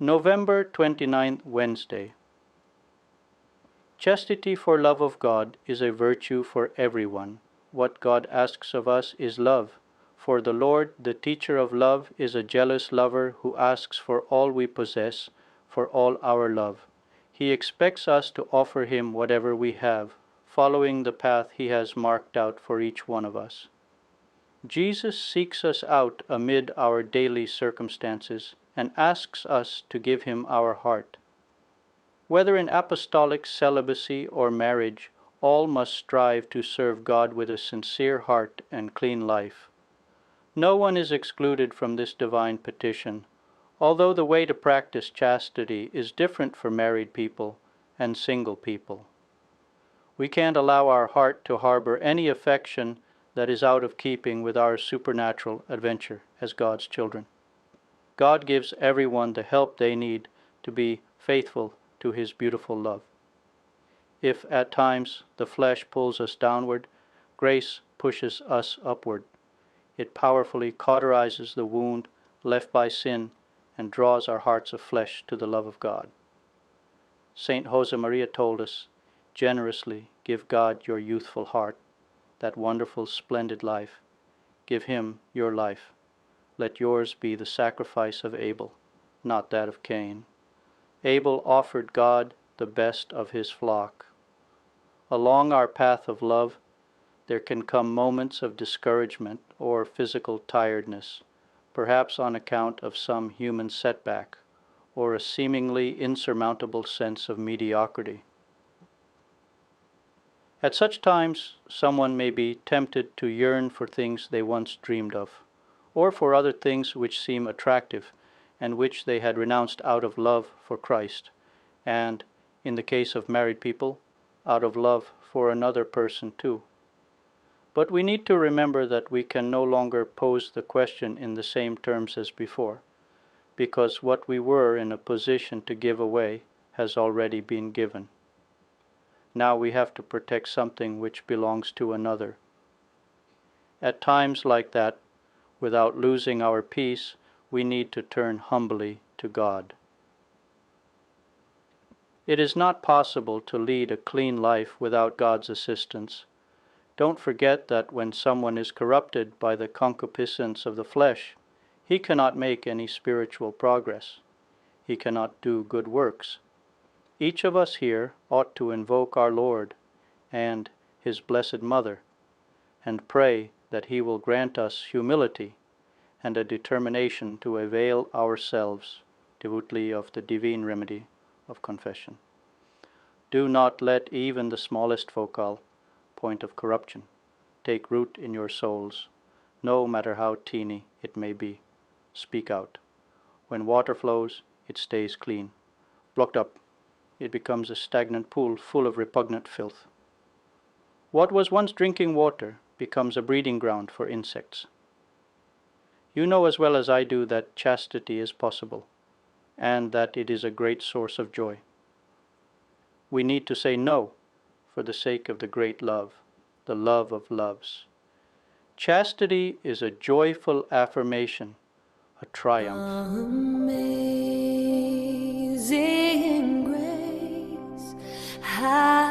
November 29th, Wednesday. Chastity for love of God is a virtue for everyone. What God asks of us is love. For the Lord, the teacher of love, is a jealous lover who asks for all we possess, for all our love. He expects us to offer Him whatever we have, following the path He has marked out for each one of us. Jesus seeks us out amid our daily circumstances and asks us to give Him our heart. Whether in apostolic celibacy or marriage, all must strive to serve God with a sincere heart and clean life. No one is excluded from this divine petition, although the way to practice chastity is different for married people and single people. We can't allow our heart to harbor any affection that is out of keeping with our supernatural adventure as God's children. God gives everyone the help they need to be faithful to His beautiful love. If at times the flesh pulls us downward, grace pushes us upward. It powerfully cauterizes the wound left by sin and draws our hearts of flesh to the love of God. St. Josemaria told us, generously give God your youthful heart, that wonderful, splendid life. Give Him your life. Let yours be the sacrifice of Abel, not that of Cain. Abel offered God the best of his flock. Along our path of love, there can come moments of discouragement or physical tiredness, perhaps on account of some human setback or a seemingly insurmountable sense of mediocrity. At such times, someone may be tempted to yearn for things they once dreamed of, or for other things which seem attractive and which they had renounced out of love for Christ, and, in the case of married people, out of love for another person too. But we need to remember that we can no longer pose the question in the same terms as before, because what we were in a position to give away has already been given. Now we have to protect something which belongs to another. At times like that, without losing our peace, we need to turn humbly to God. It is not possible to lead a clean life without God's assistance. Don't forget that when someone is corrupted by the concupiscence of the flesh, he cannot make any spiritual progress. He cannot do good works. Each of us here ought to invoke our Lord and His Blessed Mother, and pray that He will grant us humility and a determination to avail ourselves devotedly of the divine remedy of confession. Do not let even the smallest focal point of corruption take root in your souls, no matter how teeny it may be. Speak out. When water flows, it stays clean. Blocked up, it becomes a stagnant pool full of repugnant filth. What was once drinking water becomes a breeding ground for insects. You know as well as I do that chastity is possible, and that it is a great source of joy. We need to say no for the sake of the great love, the love of loves. Chastity is a joyful affirmation, a triumph. Amazing grace, how